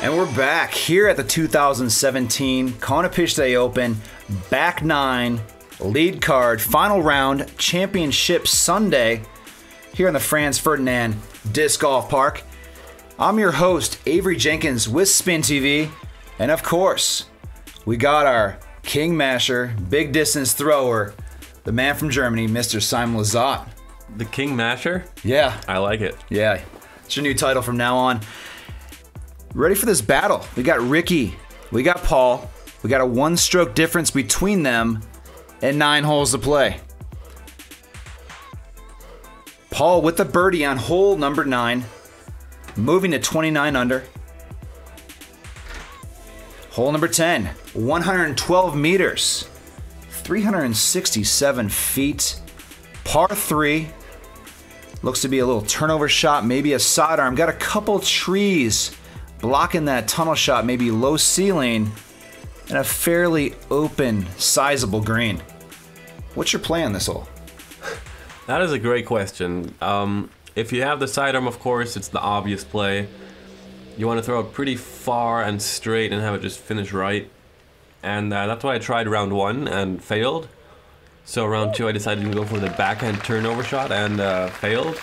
And we're back here at the 2017 Konopiště Open, back 9, lead card, final round, championship Sunday here in the Franz Ferdinand Disc Golf Park. I'm your host, Avery Jenkins with SpinTV, and of course, we got our king masher, big distance thrower, the man from Germany, Mr. Simon Lizotte. The king masher? Yeah. I like it. Yeah, it's your new title from now on. Ready for this battle. We got Ricky, we got Paul, we got a one-stroke difference between them and 9 holes to play. Paul with the birdie on hole number 9, moving to 29 under. Hole number 10, 112 meters, 367 feet, par 3. Looks to be a little turnover shot, maybe a sidearm. Got a couple trees blocking that tunnel shot, maybe low ceiling, and a fairly open, sizable green. What's your play on this hole? That is a great question. If you have the sidearm, of course, it's the obvious play. You want to throw it pretty far and straight and have it just finish right. And that's why I tried round 1 and failed. So round 2 I decided to go for the backhand turnover shot and failed.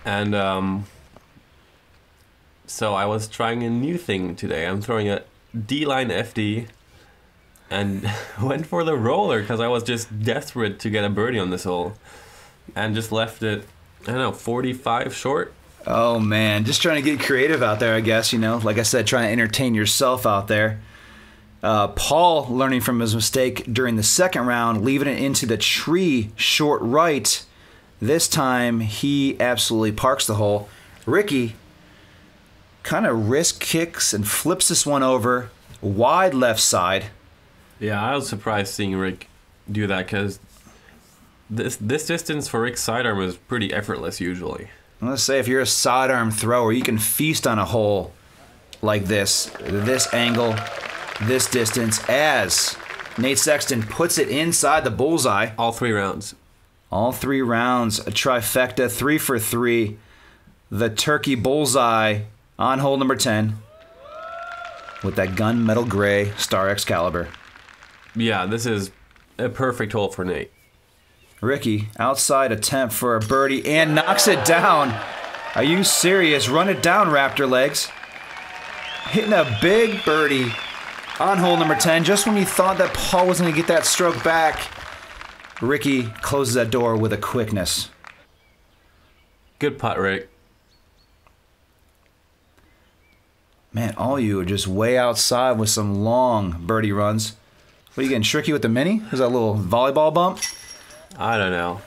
And so I was trying a new thing today. I'm throwing a D-line FD and went for the roller because I was just desperate to get a birdie on this hole. And just left it, I don't know, 45 short. Oh man, just trying to get creative out there, I guess, you know. Like I said, trying to entertain yourself out there. Paul learning from his mistake during the second round, leaving it into the tree short right. This time, he absolutely parks the hole. Ricky kind of risk kicks and flips this one over wide left side. Yeah, I was surprised seeing Rick do that because this distance for Rick's sidearm is pretty effortless usually. I'm gonna say if you're a sidearm thrower, you can feast on a hole like this angle, this distance, as Nate Sexton puts it inside the bullseye. All 3 rounds. All 3 rounds, a trifecta, 3 for 3. The turkey bullseye on hole number 10 with that gunmetal gray Star Excalibur. Yeah, this is a perfect hole for Nate. Ricky, outside attempt for a birdie and knocks it down. Are you serious? Run it down, Raptor legs. Hitting a big birdie on hole number 10. Just when you thought that Paul was going to get that stroke back, Ricky closes that door with a quickness. Good putt, Rick. Man, all you are just way outside with some long birdie runs. What are you getting, tricky with the mini? Is that a little volleyball bump? I don't know.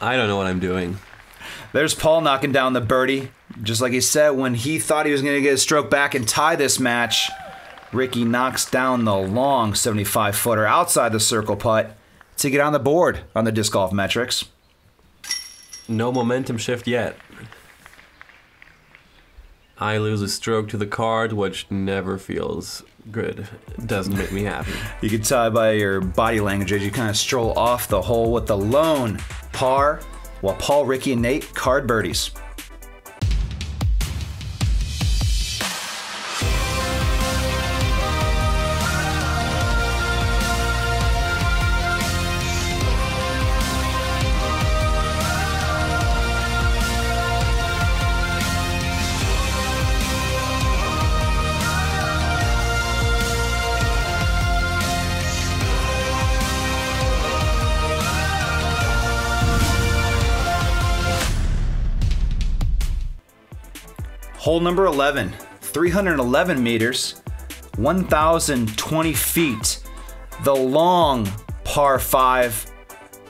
I don't know what I'm doing. There's Paul knocking down the birdie. Just like he said, when he thought he was going to get a stroke back and tie this match, Ricky knocks down the long 75-footer outside the circle putt to get on the board on the disc golf metrics. No momentum shift yet. I lose a stroke to the card, which never feels good. It doesn't make me happy. You can tell by your body language as you kind of stroll off the hole with the lone par, while Paul, Ricky, and Nate card birdies. Hole number 11, 311 meters, 1,020 feet. The long par 5,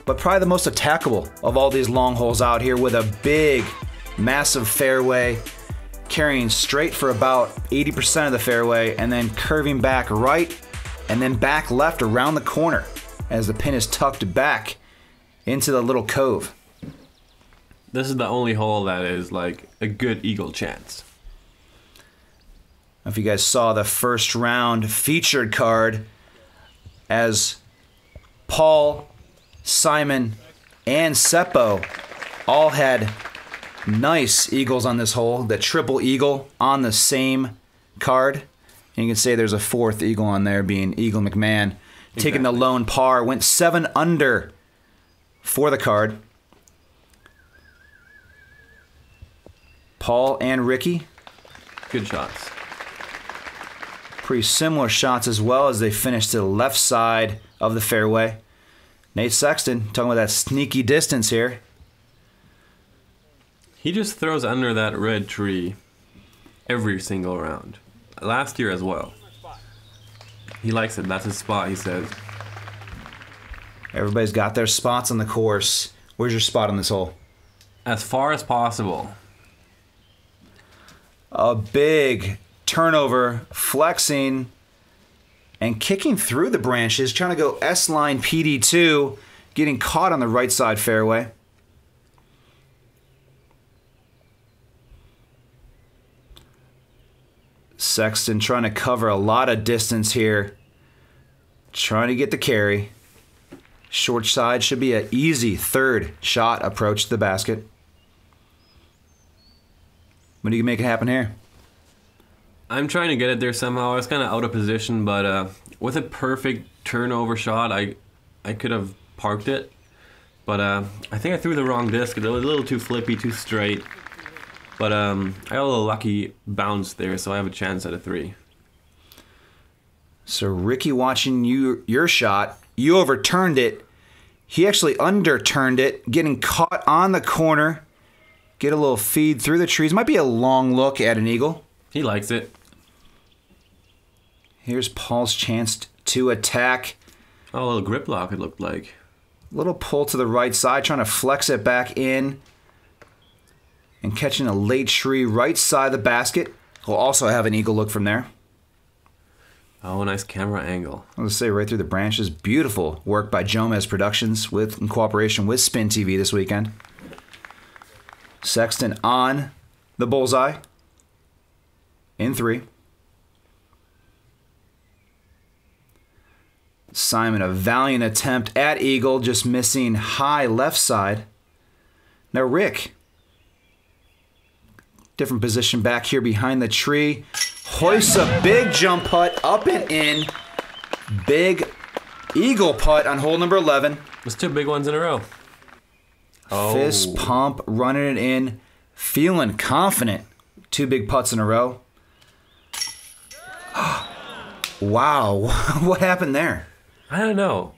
but probably the most attackable of all these long holes out here with a big, massive fairway, carrying straight for about 80% of the fairway and then curving back right and then back left around the corner as the pin is tucked back into the little cove. This is the only hole that is like a good eagle chance. If you guys saw the first round featured card, as Paul, Simon, and Seppo all had nice eagles on this hole. The triple eagle on the same card. And you can say there's a fourth eagle on there, being Eagle McMahon. Taking the lone par, went 7 under for the card. Paul and Ricky. Good shots. Pretty similar shots as well as they finished to the left side of the fairway. Nate Sexton talking about that sneaky distance here. He just throws under that red tree every single round. Last year as well. He likes it. That's his spot, he says. Everybody's got their spots on the course. Where's your spot on this hole? As far as possible. A big turnover, flexing, and kicking through the branches, trying to go S-line PD2, getting caught on the right side fairway. Sexton trying to cover a lot of distance here. Trying to get the carry. Short side should be an easy third shot approach to the basket. What do you make it happen here? I'm trying to get it there somehow. I was kind of out of position, but with a perfect turnover shot, I could have parked it. But I think I threw the wrong disc. It was a little too flippy, too straight. But I got a little lucky bounce there, so I have a chance at a 3. So Ricky watching your shot, you overturned it. He actually underturned it, getting caught on the corner. Get a little feed through the trees. Might be a long look at an eagle. He likes it. Here's Paul's chance to attack. Oh, a little grip lock it looked like. Little pull to the right side, trying to flex it back in. And catching a late tree right side of the basket. We'll also have an eagle look from there. Oh, nice camera angle. I was going to say right through the branches. Beautiful work by Jomez Productions in cooperation with SpinTV this weekend. Sexton on the bullseye. In 3. Simon, a valiant attempt at eagle, just missing high left side. Now Rick. Different position back here behind the tree. Hoists a big jump putt up and in. Big eagle putt on hole number 11. That's 2 big ones in a row. Oh. Fist pump, running it in. Feeling confident. 2 big putts in a row. Wow, what happened there? I don't know.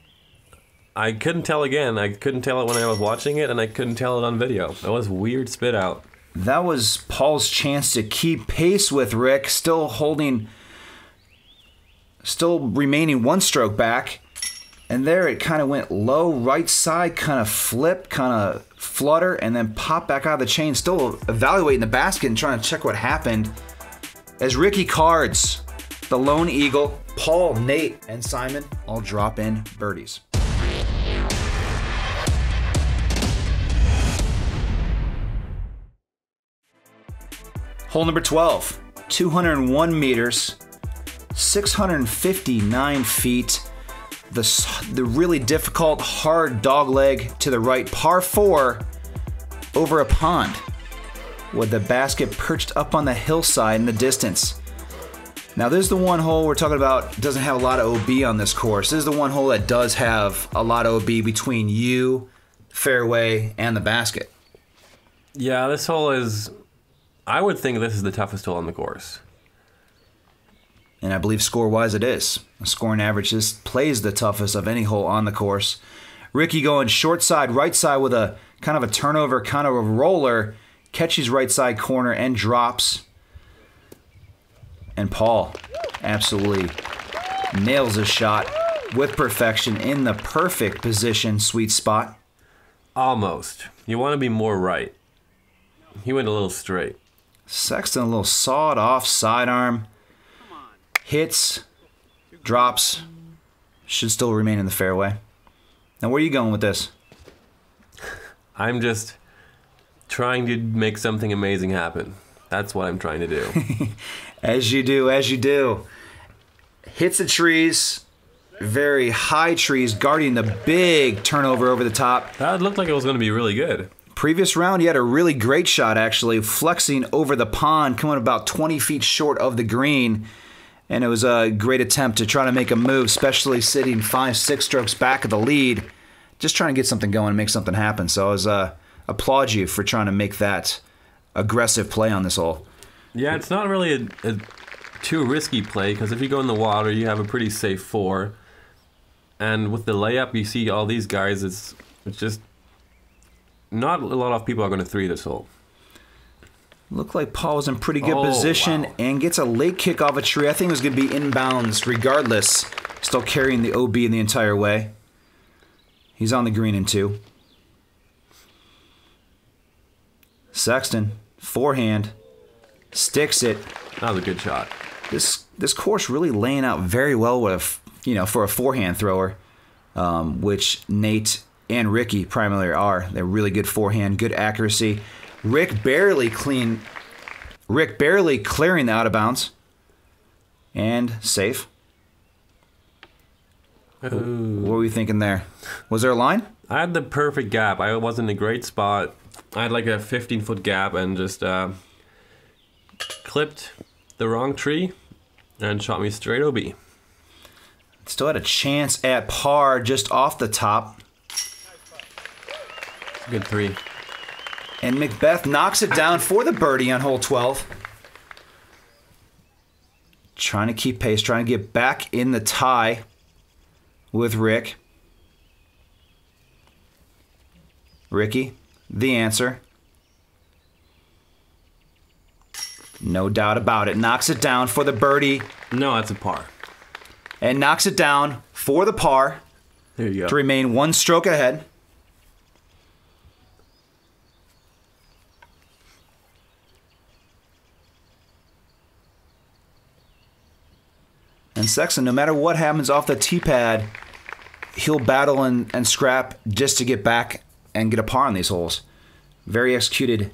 I couldn't tell again. I couldn't tell it when I was watching it, and I couldn't tell it on video. It was weird spit out. That was Paul's chance to keep pace with Rick, still remaining 1 stroke back. And there it kind of went low, right side, kind of flip, kind of flutter, and then pop back out of the chain, still evaluating the basket and trying to check what happened. As Ricky cards the lone eagle, Paul, Nate, and Simon all drop in birdies. Hole number 12, 201 meters, 659 feet. The really difficult, hard dogleg to the right, par 4 over a pond with the basket perched up on the hillside in the distance. Now this is the one hole we're talking about doesn't have a lot of OB on this course. This is the one hole that does have a lot of OB between you, fairway, and the basket. Yeah, this hole is... I would think this is the toughest hole on the course. And I believe score-wise it is. The scoring average just plays the toughest of any hole on the course. Ricky going short side, right side with a kind of a turnover, kind of a roller. Catches right side corner and drops. And Paul absolutely nails a shot with perfection in the perfect position, sweet spot. Almost. You want to be more right. He went a little straight. Sexton, a little sawed-off sidearm. Hits, drops, should still remain in the fairway. Now, where are you going with this? I'm just trying to make something amazing happen. That's what I'm trying to do. As you do, as you do. Hits the trees, very high trees, guarding the big turnover over the top. That looked like it was going to be really good. Previous round, he had a really great shot, actually, flexing over the pond, coming about 20 feet short of the green. And it was a great attempt to try to make a move, especially sitting 5-6 strokes back of the lead. Just trying to get something going and make something happen. So I was applaud you for trying to make that aggressive play on this hole. Yeah, it's not really a too risky play, because if you go in the water, you have a pretty safe 4. And with the layup, you see all these guys, it's just... Not a lot of people are going to 3 this hole. Looked like Paul was in pretty good position and gets a late kick off a tree. I think it was going to be inbounds regardless. Still carrying the OB in the entire way. He's on the green in 2. Sexton, forehand, sticks it. That was a good shot. This course really laying out very well with, for a forehand thrower, which Nate and Ricky primarily are. They're really good forehand, good accuracy. Rick barely clearing the out of bounds. And safe. Ooh. What were we thinking there? Was there a line? I had the perfect gap. I was in a great spot. I had like a 15-foot gap and just clipped the wrong tree and shot me straight OB. Still had a chance at par just off the top. Good 3. And McBeth knocks it down for the birdie on hole 12. Trying to keep pace, trying to get back in the tie with Rick. Ricky, the answer. No doubt about it. Knocks it down for the birdie. No, that's a par. And knocks it down for the par. There you go. To remain 1 stroke ahead. And Sexton, no matter what happens off the tee pad, he'll battle and scrap just to get back and get a par on these holes. Very executed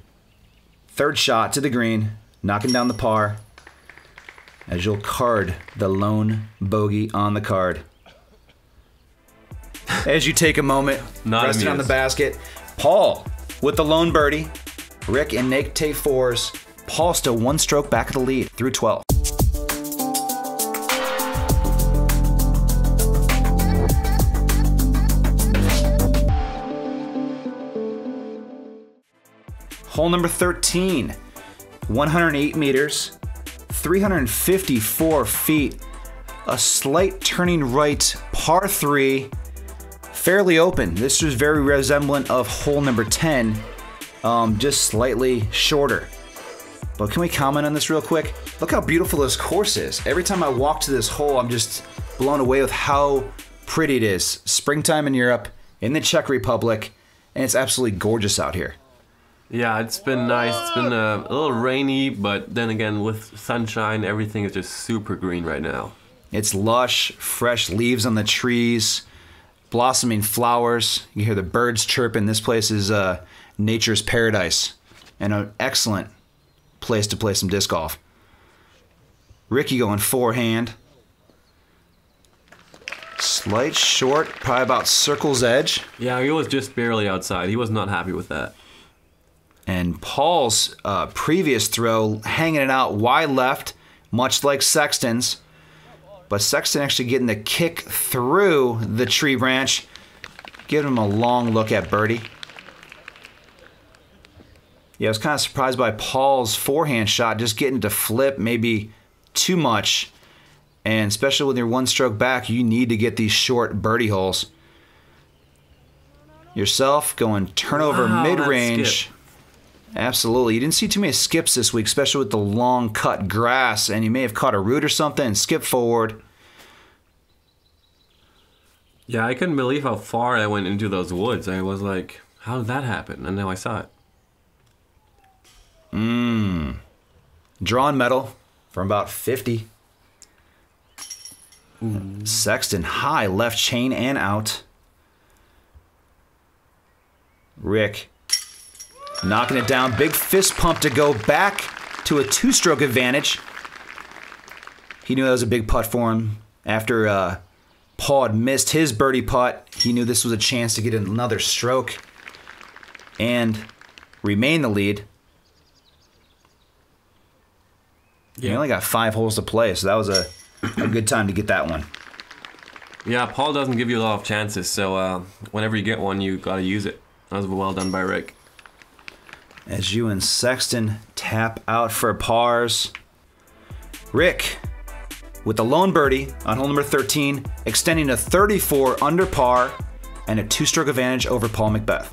3rd shot to the green, knocking down the par, as you'll card the lone bogey on the card. As you take a moment, resting on the basket. Paul with the lone birdie. Rick and Nate take 4s. Paul still 1 stroke back of the lead through 12. Hole number 13, 108 meters, 354 feet, a slight turning right, par 3, fairly open. This was very resemblant of hole number 10, just slightly shorter. But can we comment on this real quick? Look how beautiful this course is. Every time I walk to this hole, I'm just blown away with how pretty it is. Springtime in Europe, in the Czech Republic, and it's absolutely gorgeous out here. Yeah, it's been nice. It's been a little rainy, but then again, with sunshine, everything is just super green right now. It's lush, fresh leaves on the trees, blossoming flowers. You hear the birds chirping. This place is nature's paradise and an excellent place to play some disc golf. Ricky going forehand. Slight short, probably about circle's edge. Yeah, he was just barely outside. He was not happy with that. And Paul's previous throw hanging it out wide left, much like Sexton's. But Sexton actually getting the kick through the tree branch, giving him a long look at birdie. Yeah, I was kind of surprised by Paul's forehand shot, just getting to flip maybe too much. And especially when you're 1 stroke back, you need to get these short birdie holes. Yourself going turnover mid-range. Absolutely. You didn't see too many skips this week, especially with the long cut grass, and you may have caught a root or something and skipped forward. Yeah, I couldn't believe how far I went into those woods. I was like, how did that happen? And now I saw it. Drawn metal from about 50. Sexton high left chain and out. Rick knocking it down. Big fist pump to go back to a 2-stroke advantage. He knew that was a big putt for him. After Paul had missed his birdie putt, he knew this was a chance to get another stroke. And remain the lead. Yeah. You only got 5 holes to play, so that was a good time to get that one. Yeah, Paul doesn't give you a lot of chances, so whenever you get one, you got to use it. That was well done by Rick. As you and Sexton tap out for pars. Rick, with the lone birdie on hole number 13, extending to 34 under par and a 2-stroke advantage over Paul McBeth.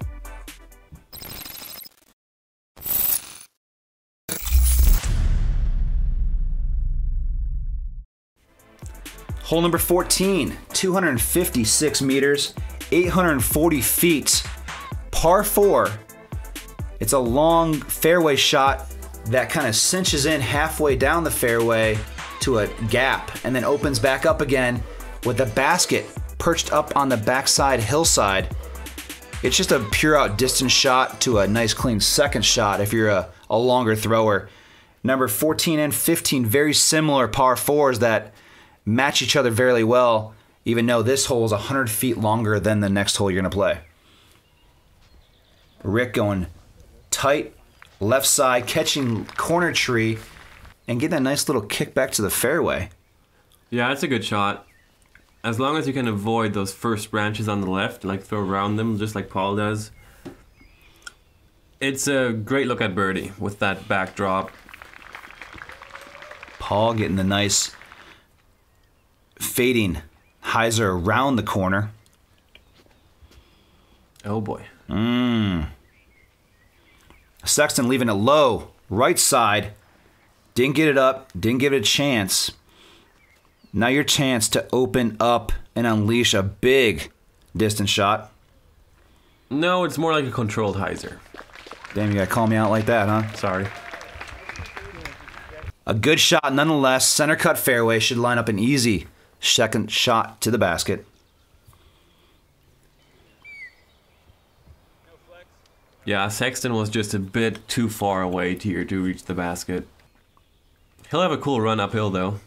Hole number 14, 256 meters, 840 feet, par 4. It's a long fairway shot that kind of cinches in halfway down the fairway to a gap and then opens back up again with a basket perched up on the backside hillside. It's just a pure out distance shot to a nice clean second shot if you're a longer thrower. Number 14 and 15, very similar par 4s that match each other very well, even though this hole is 100 feet longer than the next hole you're going to play. Rick going tight, left side, catching corner tree, and getting that nice little kick back to the fairway. Yeah, that's a good shot. As long as you can avoid those first branches on the left, like throw around them, just like Paul does. It's a great look at birdie with that backdrop. Paul getting the nice fading hyzer around the corner. Oh boy. Sexton leaving it low, right side. Didn't get it up, didn't give it a chance. Now your chance to open up and unleash a big distance shot. No, it's more like a controlled hyzer. Damn, you gotta call me out like that, huh? Sorry. A good shot nonetheless. Center cut fairway should line up an easy second shot to the basket. Yeah, Sexton was just a bit too far away here to reach the basket. He'll have a cool run uphill though.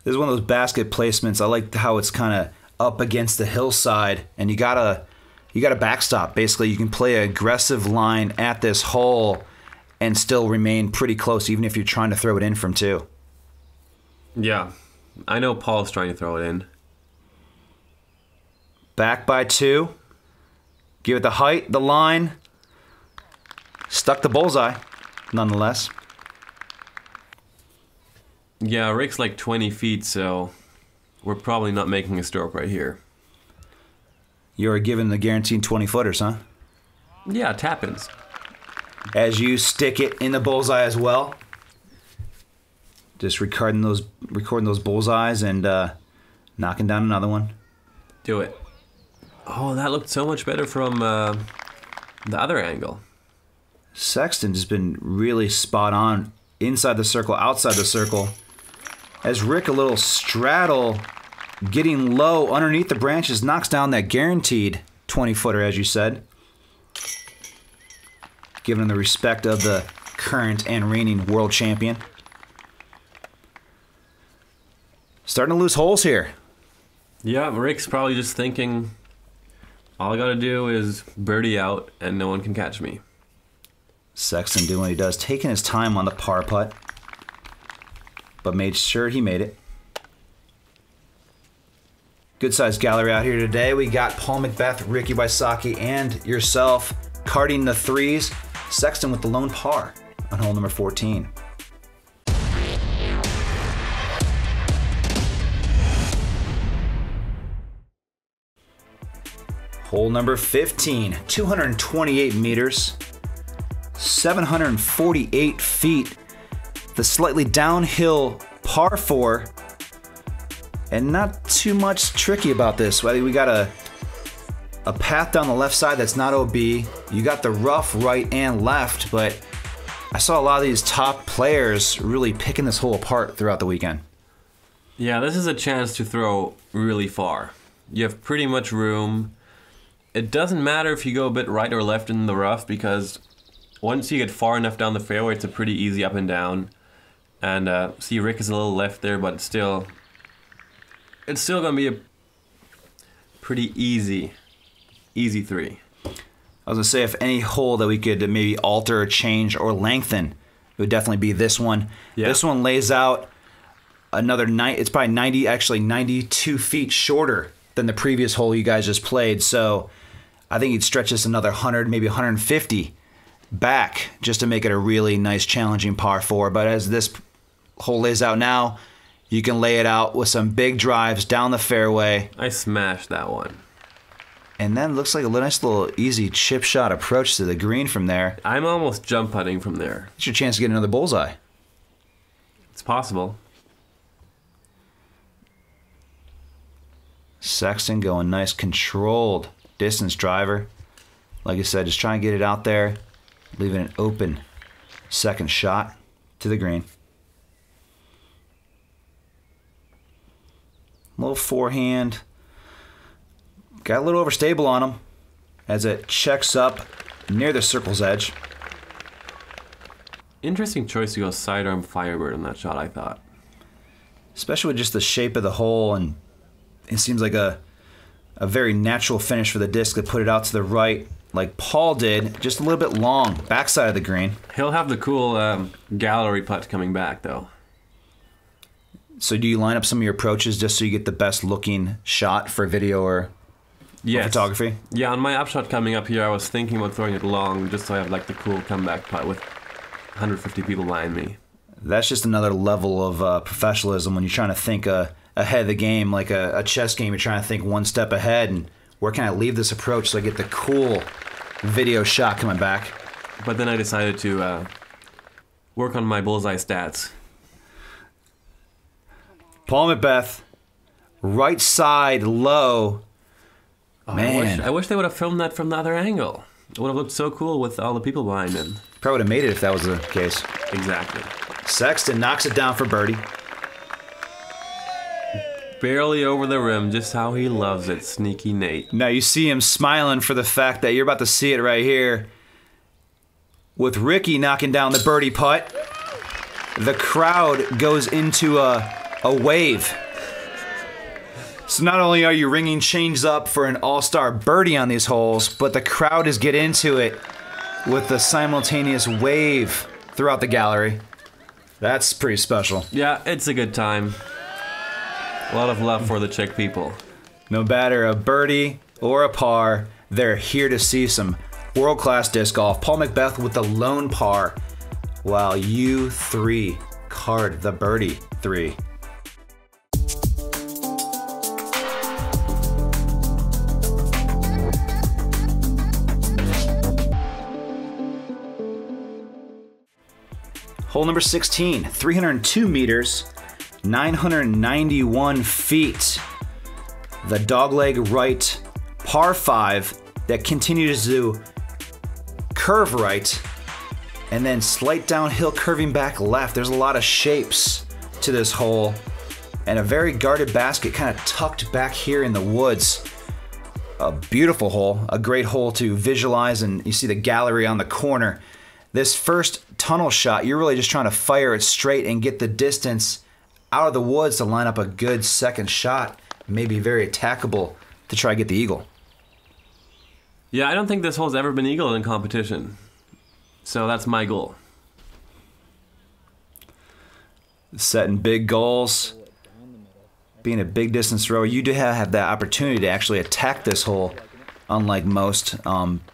This is one of those basket placements. I like how it's kind of up against the hillside, and you got a backstop. Basically, you can play an aggressive line at this hole and still remain pretty close, even if you're trying to throw it in from 2. Yeah, I know Paul's trying to throw it in. Back by 2. Give it the height, the line. Stuck the bullseye, nonetheless. Yeah, Rick's like 20 feet, so we're probably not making a stroke right here. You're given the guaranteed 20-footers, huh? Yeah, tap-ins. As you stick it in the bullseye as well. Just recording those bullseyes and knocking down another one. Do it. Oh, that looked so much better from the other angle. Sexton has been really spot on inside the circle, outside the circle. As Rick, a little straddle, getting low underneath the branches, knocks down that guaranteed 20-footer, as you said. Giving him the respect of the current and reigning world champion. Starting to lose holes here. Yeah, Rick's probably just thinking, all I gotta do is birdie out and no one can catch me. Sexton doing what he does, taking his time on the par putt, but made sure he made it. Good sized gallery out here today. We got Paul McBeth, Ricky Wysocki, and yourself carding the 3s. Sexton with the lone par on hole number 14. Hole number 15, 228 meters, 748 feet. The slightly downhill par 4, and not too much tricky about this. We got a path down the left side that's not OB. You got the rough right and left, but I saw a lot of these top players really picking this hole apart throughout the weekend. Yeah, this is a chance to throw really far. You have pretty much room. It doesn't matter if you go a bit right or left in the rough, because once you get far enough down the fairway, it's a pretty easy up and down. And see, Rick is a little left there, but it's still going to be a pretty easy 3. I was going to say, if any hole that we could maybe alter or change or lengthen, it would definitely be this one. Yeah. This one lays out another it's probably 92 feet shorter than the previous hole you guys just played. So I think you'd stretch this another 100, maybe 150 back just to make it a really nice, challenging par 4. But as this hole lays out now, you can lay it out with some big drives down the fairway. I smashed that one. And then looks like a nice little easy chip shot approach to the green from there. I'm almost jump putting from there. It's your chance to get another bullseye. It's possible. Sexton going nice, controlled distance driver. Like I said, just try and get it out there, leaving an open second shot to the green. Little forehand. Got a little overstable on him as it checks up near the circle's edge. Interesting choice to go sidearm Firebird on that shot, I thought. Especially with just the shape of the hole, and it seems like a very natural finish for the disc to put it out to the right like Paul did, just a little bit long, backside of the green. He'll have the cool gallery putt coming back, though. So do you line up some of your approaches just so you get the best looking shot for video or photography? Yeah, on my upshot coming up here, I was thinking about throwing it long just so I have like the cool comeback putt with 150 people behind me. That's just another level of professionalism when you're trying to think ahead of the game, like a chess game. You're trying to think one step ahead and where can I leave this approach so I get the cool video shot coming back. But then I decided to work on my bullseye stats. Paul McBeth, right side low. Oh, Man. I wish they would have filmed that from the other angle. It would have looked so cool with all the people behind him. Probably would have made it if that was the case. Exactly. Sexton knocks it down for birdie. Barely over the rim, just how he loves it, sneaky Nate. Now you see him smiling for the fact that you're about to see it right here. With Ricky knocking down the birdie putt, the crowd goes into a wave. So not only are you ringing chains up for an all-star birdie on these holes, but the crowd is get into it with the simultaneous wave throughout the gallery. That's pretty special. Yeah, it's a good time. A lot of love for the Czech people. No matter a birdie or a par, they're here to see some world-class disc golf. Paul McBeth with the lone par, while you three card the birdie 3. Hole number 16, 302 meters, 991 feet. The dogleg right par 5 that continues to curve right and then slight downhill curving back left. There's a lot of shapes to this hole and a very guarded basket kind of tucked back here in the woods. A beautiful hole, a great hole to visualize, and you see the gallery on the corner. This first tunnel shot, you're really just trying to fire it straight and get the distance out of the woods to line up a good second shot, maybe very attackable to try to get the eagle. Yeah, I don't think this hole's ever been eagled in competition. So that's my goal. Setting big goals. Being a big distance thrower, you do have that opportunity to actually attack this hole, unlike most,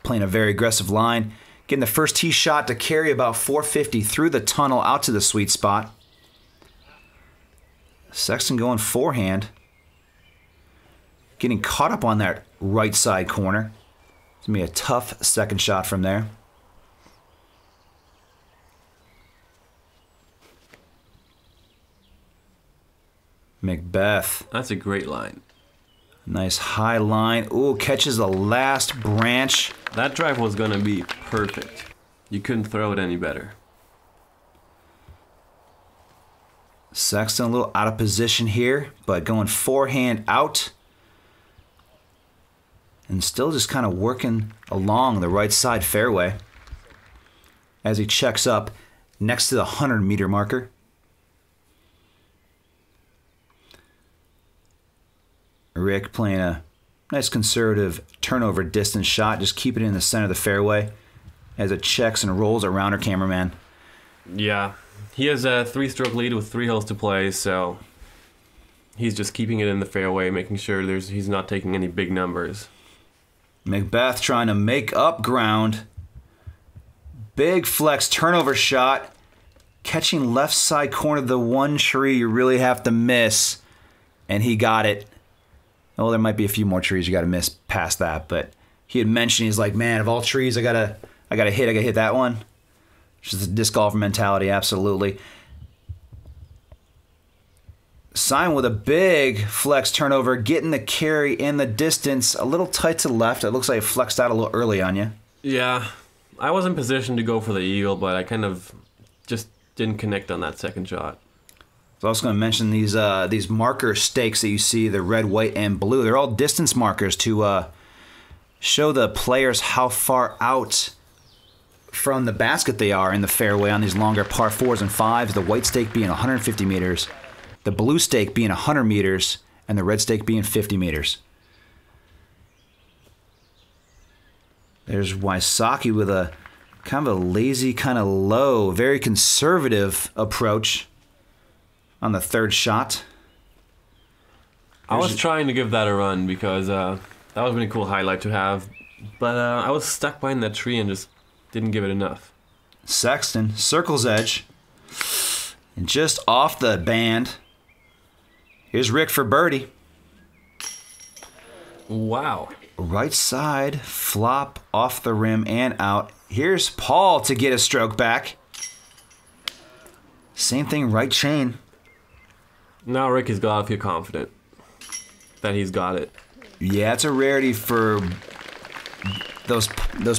playing a very aggressive line. Getting the first tee shot to carry about 450 through the tunnel out to the sweet spot. Sexton going forehand. Getting caught up on that right side corner. It's going to be a tough second shot from there. McBeth. That's a great line. Nice high line. Ooh, catches the last branch. That drive was going to be perfect. You couldn't throw it any better. Sexton a little out of position here, but going forehand out. And still just kind of working along the right side fairway as he checks up next to the 100-meter marker. Rick playing a Nice conservative turnover distance shot. Just keep it in the center of the fairway as it checks and rolls around our cameraman. Yeah, he has a 3-stroke lead with 3 holes to play, so he's just keeping it in the fairway, making sure he's not taking any big numbers. McBeth trying to make up ground. Big flex turnover shot. Catching left side corner of the one tree you really have to miss. And he got it. Well, there might be a few more trees you got to miss past that, but he had mentioned, he's like, man, of all trees I gotta hit that one. Just a disc golfer mentality, absolutely. Simon with a big flex turnover, getting the carry in the distance, a little tight to the left. It looks like it flexed out a little early on you. Yeah, I was in position to go for the eagle, but I kind of just didn't connect on that second shot. I was also going to mention these marker stakes that you see, the red, white, and blue. They're all distance markers to show the players how far out from the basket they are in the fairway on these longer par 4s and 5s. The white stake being 150 meters, the blue stake being 100 meters, and the red stake being 50 meters. There's Wysocki with a kind of a lazy, kind of low, very conservative approach on the third shot. I was trying to give that a run because that was a really cool highlight to have, but I was stuck behind that tree and just didn't give it enough. Sexton, circle's edge, and just off the band. Here's Rick for birdie. Wow. Right side, flop off the rim and out. Here's Paul to get a stroke back. Same thing, right chain. Now Rick has got to feel confident that he's got it. Yeah, it's a rarity for those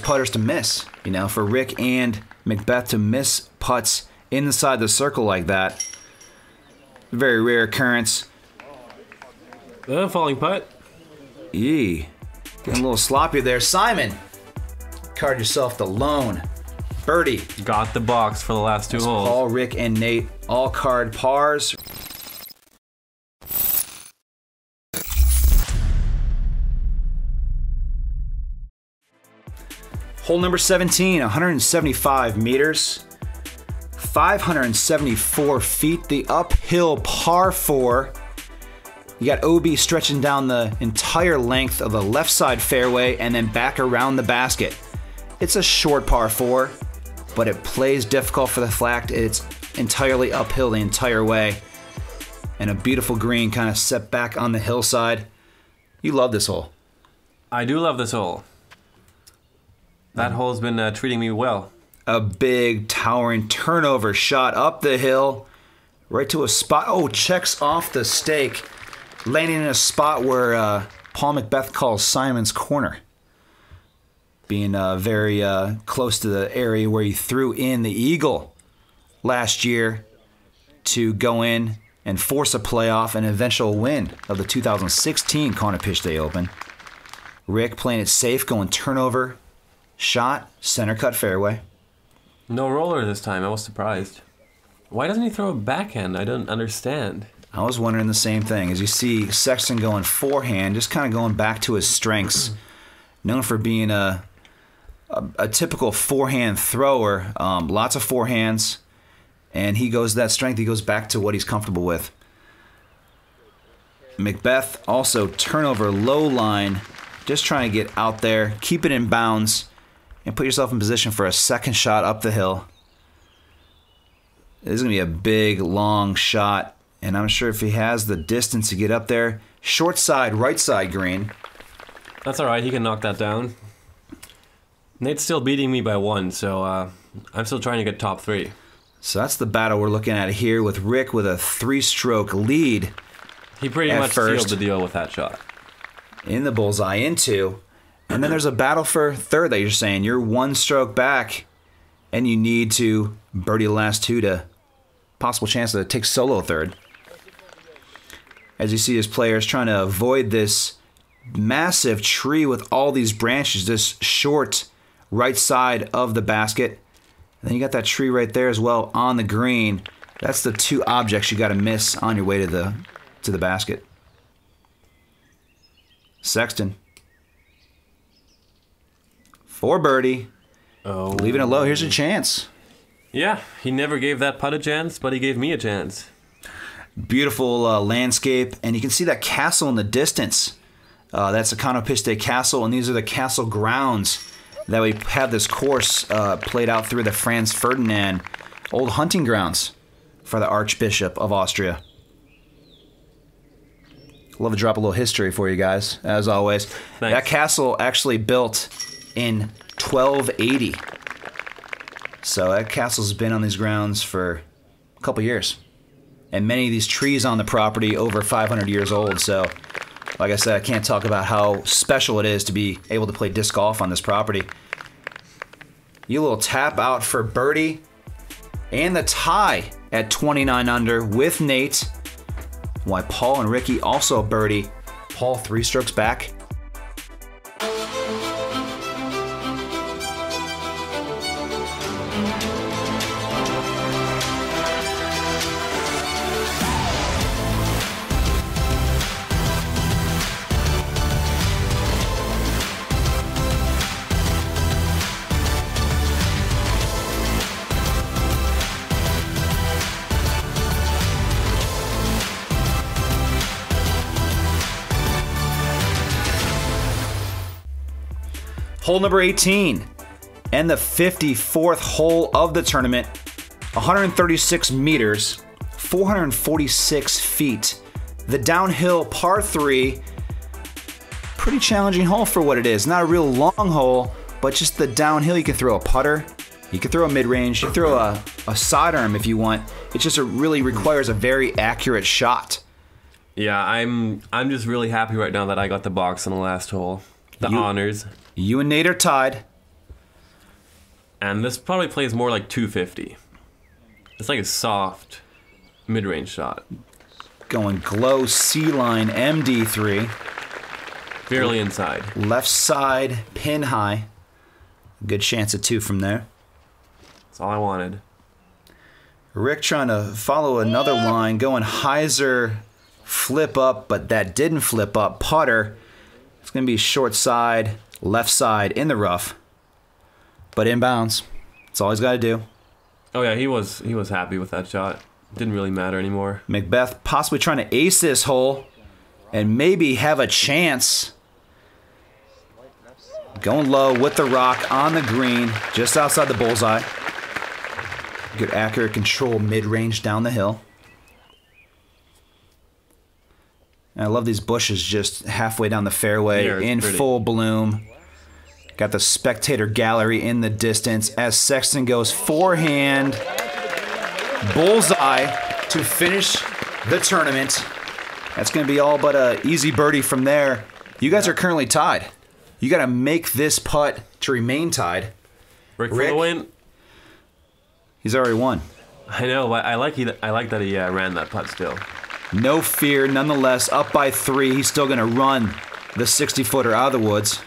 putters to miss. You know, for Rick and McBeth to miss putts inside the circle like that. Very rare occurrence. Falling putt. Getting a little sloppy there. Simon, card yourself the lone. Birdie. Got the box for the last 2 holes. Paul, Rick, and Nate all card pars. Hole number 17, 175 meters, 574 feet, the uphill par 4. You got OB stretching down the entire length of the left side fairway and then back around the basket. It's a short par 4, but it plays difficult for the fact it's entirely uphill the entire way. And a beautiful green kind of set back on the hillside. You love this hole. I do love this hole. That hole's been treating me well. A big towering turnover shot up the hill, right to a spot. Oh, checks off the stake, landing in a spot where Paul McBeth calls Simon's corner. Being very close to the area where he threw in the eagle last year to go in and force a playoff and eventual win of the 2016 Konopiście Open. Rick playing it safe, going turnover shot, center cut fairway. No roller this time. I was surprised. Why doesn't he throw a backhand? I don't understand. I was wondering the same thing. As you see Sexton going forehand, just kind of going back to his strengths. Known for being a typical forehand thrower. Lots of forehands. And he goes that strength, he goes back to what he's comfortable with. McBeth also turnover low line. Just trying to get out there, keep it in bounds, and put yourself in position for a second shot up the hill. This is going to be a big, long shot, and I'm sure if he has the distance to get up there, short side, right side green. That's all right. He can knock that down. Nate's still beating me by 1, so I'm still trying to get top 3. So that's the battle we're looking at here with Rick with a 3-stroke lead. He pretty much sealed the deal with that shot. In the bullseye, into. And then there's a battle for third that you're saying. You're 1 stroke back, and you need to birdie the last 2 to possible chance to take solo third. As you see his players trying to avoid this massive tree with all these branches, this short right side of the basket. And then you got that tree right there as well on the green. That's the 2 objects you got to miss on your way to the basket. Sexton for birdie. Oh. Leaving it low. Here's your chance. Yeah, he never gave that putt a chance, but he gave me a chance. Beautiful landscape, and you can see that castle in the distance. That's the Konopiště Castle, and these are the castle grounds that we have this course played out through the Franz Ferdinand old hunting grounds for the Archbishop of Austria. Love to drop a little history for you guys, as always. Thanks. That castle actually built in 1280. So that castle's been on these grounds for a couple years. And many of these trees on the property over 500 years old. So, like I said, I can't talk about how special it is to be able to play disc golf on this property. You little tap out for birdie. And the tie at 29 under with Nate. Why Paul and Ricky also birdie. Paul 3 strokes back. Hole number 18 and the 54th hole of the tournament. 136 meters, 446 feet. The downhill par 3. Pretty challenging hole for what it is. Not a real long hole, but just the downhill. You can throw a putter, you can throw a mid-range, you can throw a sidearm if you want. It just really requires a very accurate shot. Yeah, I'm just really happy right now that I got the box on the last hole. The honors. You and Nate are tied. And this probably plays more like 250. It's like a soft mid-range shot. Going glow C-line MD3. Barely inside. Left side pin high. Good chance at 2 from there. That's all I wanted. Rick trying to follow another line. Going hyzer flip up, but that didn't flip up. Putter. It's going to be short side, left side in the rough, but inbounds. That's all he's got to do. Oh yeah, he was happy with that shot. Didn't really matter anymore. McBeth possibly trying to ace this hole and maybe have a chance. Going low with the rock on the green, just outside the bullseye. Good accurate control mid-range down the hill. And I love these bushes just halfway down the fairway in full bloom. Got the spectator gallery in the distance as Sexton goes forehand. Bullseye to finish the tournament. That's going to be all but an easy birdie from there. You guys are currently tied. You got to make this putt to remain tied. Rick for the win. He's already won. I know, but I like that he ran that putt still. No fear, nonetheless, up by 3. He's still going to run the 60-footer out of the woods.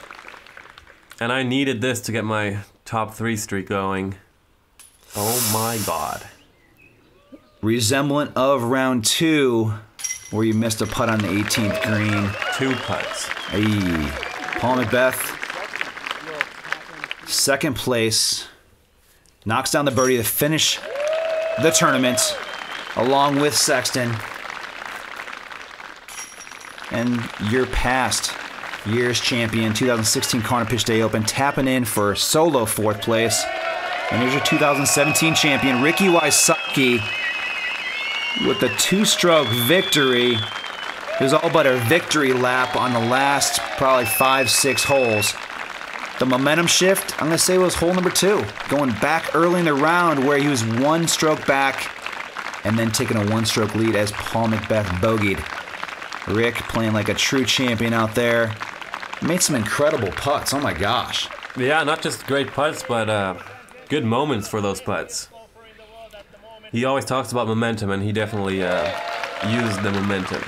And I needed this to get my top 3 streak going. Oh my God. Resemblant of round 2, where you missed a putt on the 18th green. 2 putts. Hey, Paul McBeth, second place, knocks down the birdie to finish the tournament, along with Sexton. And your past year's champion, 2016 Konopiště Open, tapping in for solo 4th place. And here's your 2017 champion, Ricky Wysocki, with the 2-stroke victory. It was all but a victory lap on the last probably 5-6 holes. The momentum shift, I'm going to say, was hole number 2. Going back early in the round where he was 1 stroke back and then taking a 1-stroke lead as Paul McBeth bogeyed. Rick playing like a true champion out there. Made some incredible putts. Oh my gosh. Yeah, not just great putts, but good moments for those putts. He always talks about momentum, and he definitely used the momentum.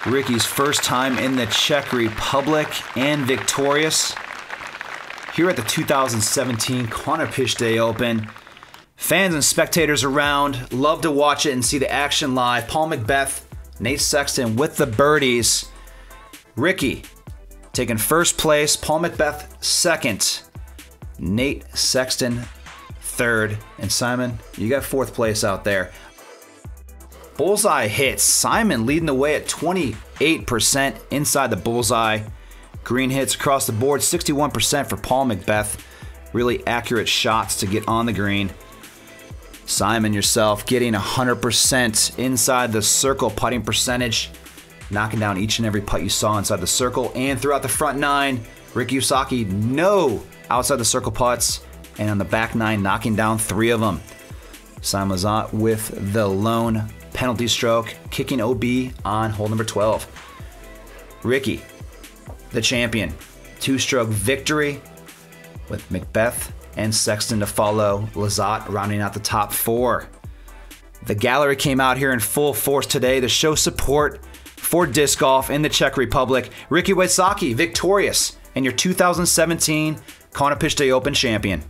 Ricky's first time in the Czech Republic and victorious here at the 2017 Konopiště Open. Fans and spectators around love to watch it and see the action live. Paul McBeth, Nate Sexton with the birdies. Ricky taking first place, Paul McBeth second. Nate Sexton, third. And Simon, you got fourth place out there. Bullseye hits. Simon leading the way at 28% inside the bullseye. Green hits across the board, 61% for Paul McBeth. Really accurate shots to get on the green. Simon, yourself getting 100% inside the circle putting percentage, knocking down each and every putt you saw inside the circle. And throughout the front nine, Ricky Wysocki, no outside the circle putts, and on the back nine, knocking down 3 of them. Simon Lizotte with the lone penalty stroke, kicking OB on hole number 12. Ricky, the champion, 2-stroke victory with McBeth and Sexton to follow. Lizotte rounding out the top 4. The gallery came out here in full force today to show support for disc golf in the Czech Republic. Ricky Wysocki victorious and your 2017 Konopiště Open champion.